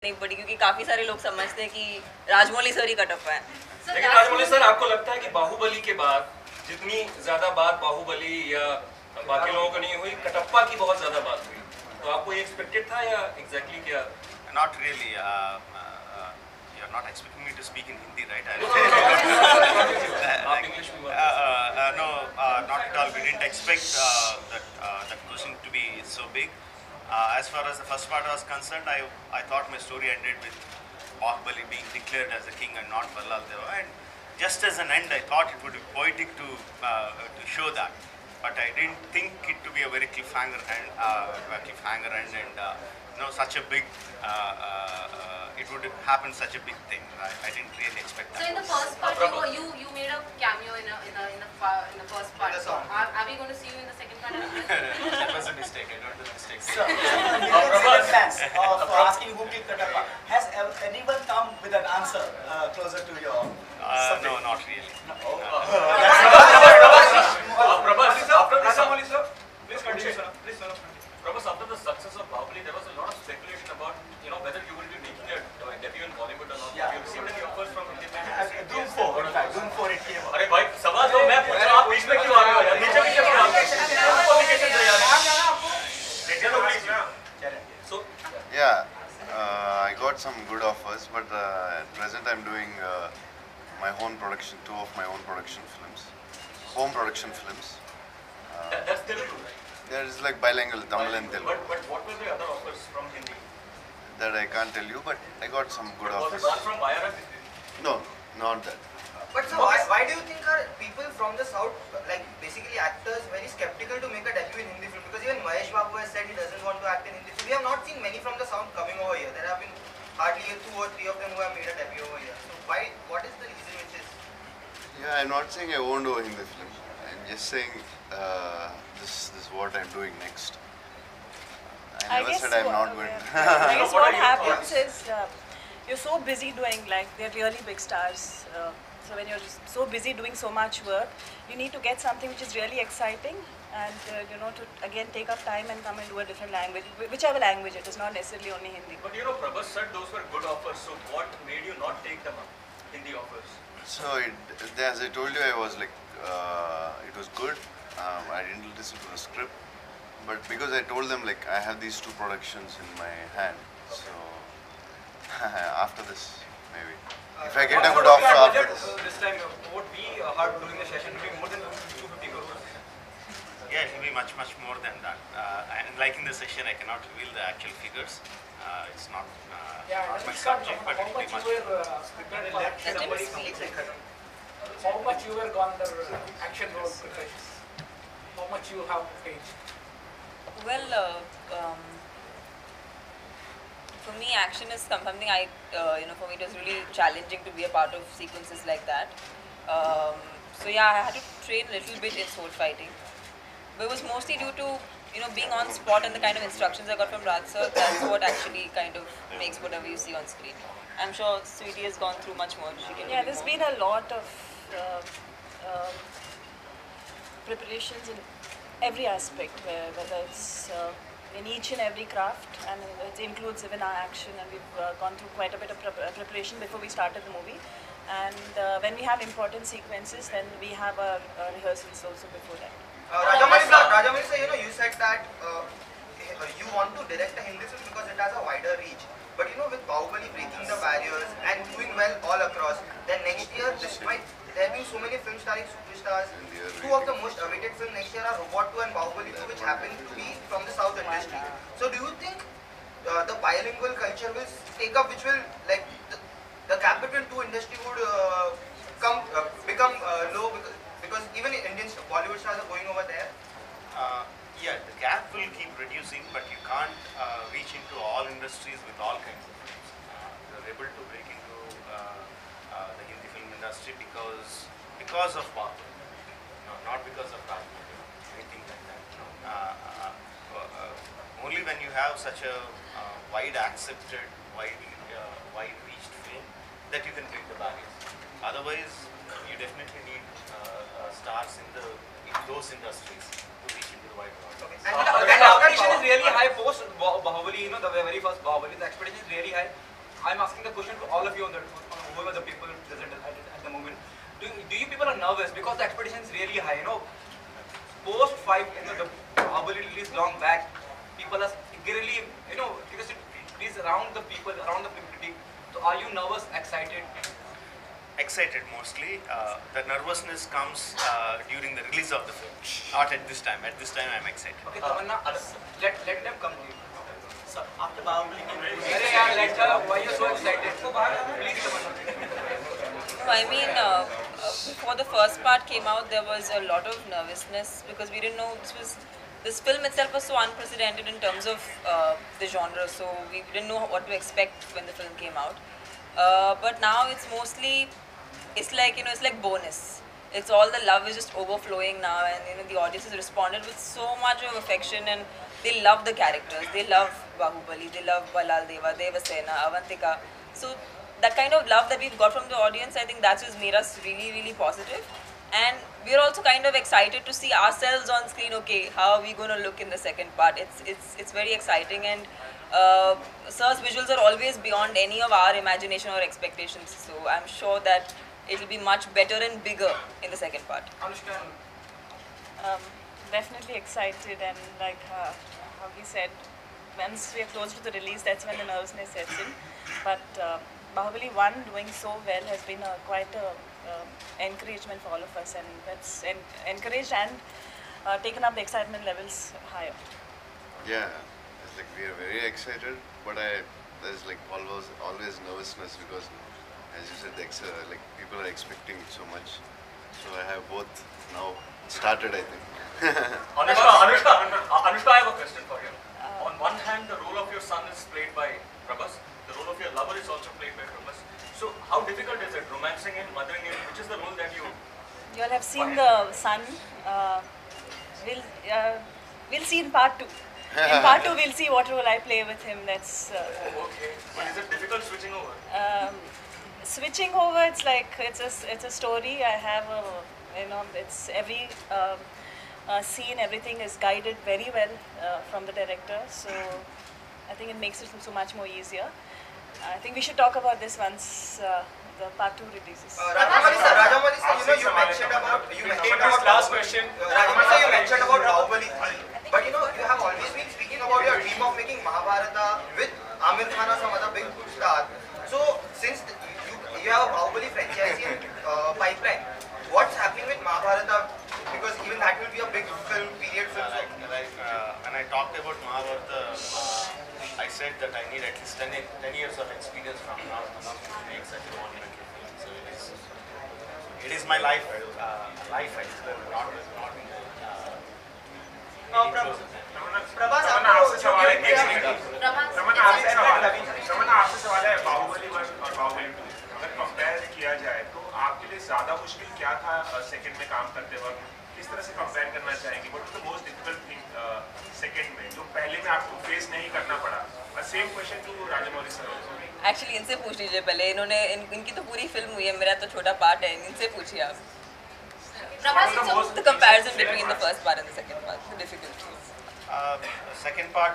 नहीं पड़ी क्योंकि काफी सारे लोग समझते हैं कि राजमौली सर ही कटप्पा है। लेकिन राजमौली सर, आपको लगता है कि बाहुबली के बाद जितनी ज्यादा बात बाहुबली या बाकी लोगों को नहीं हुई, कटप्पा की बहुत ज्यादा बात हुई, तो आपको ये एक्सपेक्टेड था या एग्जैक्टली क्या? Not really. You're not expecting me to speak in Hindi, right? No, not at all. We didn't expect that question to be so big. As far as the first part was concerned, I thought my story ended with Bahubali being declared as the king and not Ballal Deva. And just as an end, I thought it would be poetic to show that. But I didn't think it to be a very cliffhanger end, and such a big, it would happen such a big thing. I didn't really expect that. So in the first part, you made a cameo in the first part. So are we going to see you in the second part as well? That was a mistake. I don't do mistakes. So, fans of asking who killed Katappa, has anyone come with an answer closer to your subject? No, not really. Prabhas, after the success of Bahubali, there was a lot of speculation about whether you will be making a debut in Bollywood or not. Yeah. Have you received any offers from independent? Doom 4, in fact, Doom 4 it came. अरे भाई सवाल तो मैं पूछ रहा हूँ, आप बीच में क्यों आ रहे हो यार? नीचे क्यों आ रहे हो? कम्युनिकेशन है यार। So yeah, I got some good offers, but at present I'm doing my own production, two of my own production films, home production films. that's Telugu, right? There is like bilingual Tamil and Telugu. But what were the other offers from Hindi? That I can't tell you, but I got some good Was offers. it one from Vayara? No, not that. But so why do you think are people from the south, like basically actors, very skeptical to make a debut in Hindi film? Because even Mahesh Babu has said he doesn't want to act in Hindi film. We have not seen many from the south coming over here. There have been hardly 2 or 3 of them who have made a debut over here. So what is the reason which is? Yeah, I'm not saying I won't do a Hindi film. I'm just saying this is what I'm doing next. I never said I'm not going. I guess what happens is you're so busy doing, like, they're really big stars. So when you're just so busy doing so much work, you need to get something which is really exciting and to again take up time and come and do a different language, whichever language it is, not necessarily only Hindi. But Prabhas said those were good offers. So what made you not take them up, Hindi offers? So as I told you, I was like, it was good. I didn't listen to the script, but because I told them like I have these 2 productions in my hand, so after this maybe. If I get a good offer after This time would be hard during the session, would be more than 250 crores. Yeah, it will be much more than that. And like in the session, I cannot reveal the actual figures. It's not my subject, but it will be much more. How much you were gone the action role preparations? How much you have changed? Well, for me, action is something for me it was really challenging to be a part of sequences like that. So yeah, I had to train a little bit in sword fighting, but it was mostly due to being on spot and the kind of instructions I got from Raj sir. That's what actually kind of makes whatever you see on screen. I'm sure Sweetie has gone through much more. She can There's been a lot of preparations in every aspect, whether it's in each and every craft, and it includes even our action, and we've gone through quite a bit of preparation before we started the movie. And when we have important sequences, then we have our rehearsals also before that. Rajamani sir, you said that you want to direct a Hindi film because it has a wider reach. But with Bahubali breaking the barriers and doing well all across, then next year, despite there being so many film starring superstars, 2 of the most awaited films next year are Robot 2 and Bahubali 2, which happen to be from the South industry. So do you think the bilingual culture will take up, which will, like, the gap between 2 industry would become low because even Indian Bollywood stars are going over there? Yeah, the gap will keep reducing, but you can't reach into all industries with all kinds of films. You're able to break into the Hindi film industry because of Bahubali, not because of Rajmoundi, anything like that. Only when you have such a wide accepted, wide reached film that you can break the barriers. Otherwise, you definitely need stars in those industries to reach into the wide world. Okay. And the expectation is really high post Bahubali, the very first Bahubali, the expectation is really high. I'm asking the question to all of you on whoever the people present at the moment. Do you people are nervous because the expectation is really high? Post 5, the Bahubali release long back, people are eagerly, because it is around the people, around the critic. So are you nervous, excited? Excited mostly. The nervousness comes during the release of the film, not at this time. At this time, I'm excited. Okay, Tamanna, let them come to you. So after Bahubali, Why you're so excited? Please, Tamanna. I mean, before the first part came out, there was a lot of nervousness because we didn't know this film itself was so unprecedented in terms of the genre, so we didn't know what to expect when the film came out. But now it's mostly, it's like bonus. It's all the love is just overflowing now, and the audience has responded with so much of affection, and they love the characters. They love Bahubali, they love Ballal Deva, Devasena, Avantika. So that kind of love that we've got from the audience, I think that's just made us really, really positive. And we're also kind of excited to see ourselves on screen. Okay, how are we going to look in the second part? It's very exciting, and Sir's visuals are always beyond any of our imagination or expectations. So I'm sure that it'll be much better and bigger in the second part. Anushka. Definitely excited, and like how he said, once we are close to the release, that's when the nervousness sets in. But Bahubali 1 doing so well has been quite a encouragement for all of us, and that's encouraged and taken up the excitement levels higher. Yeah, it's like we are very excited, but there's like always nervousness because, as you said, like people are expecting so much. So I have both now started, I think. Anushka, I have a question for you. On one hand, the role of your son is played by Prabhas. The role of your lover is also played by Prabhas. So how difficult is it, romancing him, mothering him? Which is the role that you... You all have seen the son. We'll see in part 2. In part 2, we'll see what role I play with him. That's... okay. But is it difficult switching over? Switching over, it's like, it's a story. I have it's every scene, everything is guided very well from the director. So I think it makes it so much more easier. I think we should talk about this once the part 2 releases. Rajamouli sir, you mentioned about last question. Rajamouli sir, you mentioned about Bahubali 3, but you have always been speaking about your dream of making Mahabharata with Amir Khan or some other big star. So since you have a Bahubali franchise in pipeline, what's happening with Mahabharata? Because even that will be a big film, period film. When I talked about Mahabharata, I said that I need at least 10 years of experience from now to make such a monumental film. So it is my life. I swear, not Prabhas, आपसे सवाल है बाहुबली 1 और बाहुबली 2 अगर compare किया जाए तो आपके लिए ज्यादा मुश्किल क्या था सेकंड में काम करते वक्त किस तरह से कंपेयर करना चाहेंगे what is the most difficult thing second में जो पहले में आपको फेस नहीं करना पड़ा same question to Rajamouli sir actually इनसे पूछ लीजिए पहले इनकी तो पूरी फिल्म हुई है मेरा तो छोटा पार्ट है इनसे पूछिए आप the comparison between the first part and the second part, the difficulties. The second part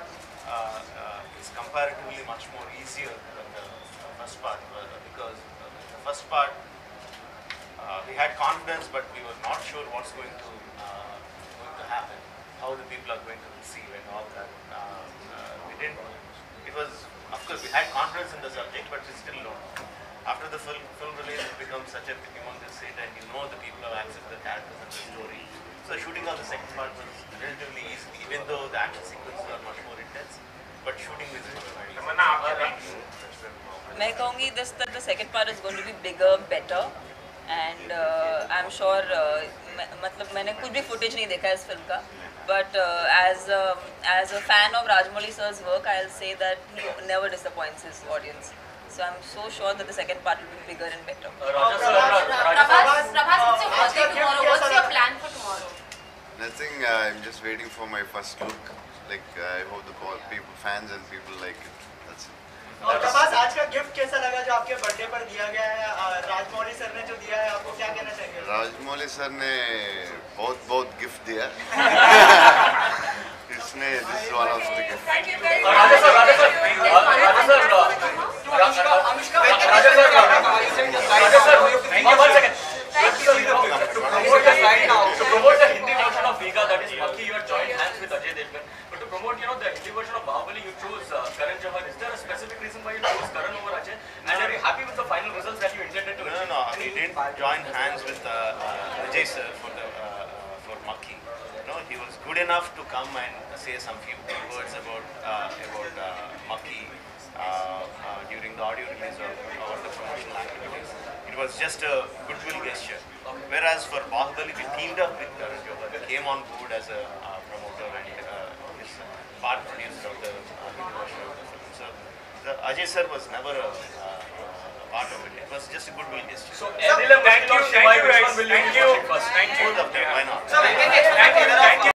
is comparatively much more easier than the first part because the first part we had confidence, but we were not sure what's going to happen, how the people are going to receive and all that. We didn't. It was, of course, we had confidence in the subject, but we still don't. After the film release, it becomes such a humongous hit, and you know the people have accepted the characters and the story. So shooting on the second part was relatively easy, even though the action sequences are much more intense. But shooting is very easy. मैं कहूँगी that the second part is going to be bigger, better, and I'm sure मतलब मैंने कुछ भी footage नहीं देखा इस film का, but as a fan of Rajamouli sir's work, I'll say that he never disappoints his audience. So I'm so sure that the second part will be bigger and better. Prabhas, it's your birthday tomorrow. What's your plan for tomorrow? Nothing. I'm just waiting for my first look. Like I hope the people, fans and people like it. That's it. और प्रभास आज का gift कैसा लगा जो आपके birthday पर दिया गया है राजमौली सर ने जो दिया है आपको क्या कहना चाहेंगे राजमौली सर ने बहुत गिफ्ट दिया It's Sneh, this is one of the gifts. Raja sir, one second. To promote the Hindi version of Vega, that is Makki, you have joined hands with Ajay Devgan. But to promote, the Hindi version of Bahubali, you chose Karan Johar. Is there a specific reason why you chose Karan over Ajay? And are you happy with the final results that you intended to achieve? No, he didn't join hands with Ajay sir for Makki. No, he was good enough to come and say some few words about Makki during the audio release of the promotional activities. It was just a goodwill gesture. Whereas for Bahubali, we teamed up with Karan Johar, came on board as a promoter and his part producer of the version of the film. So the Ajay sir was never a part of it. It was just a goodwill gesture. So, thank you. Both of them, why not? Thank you.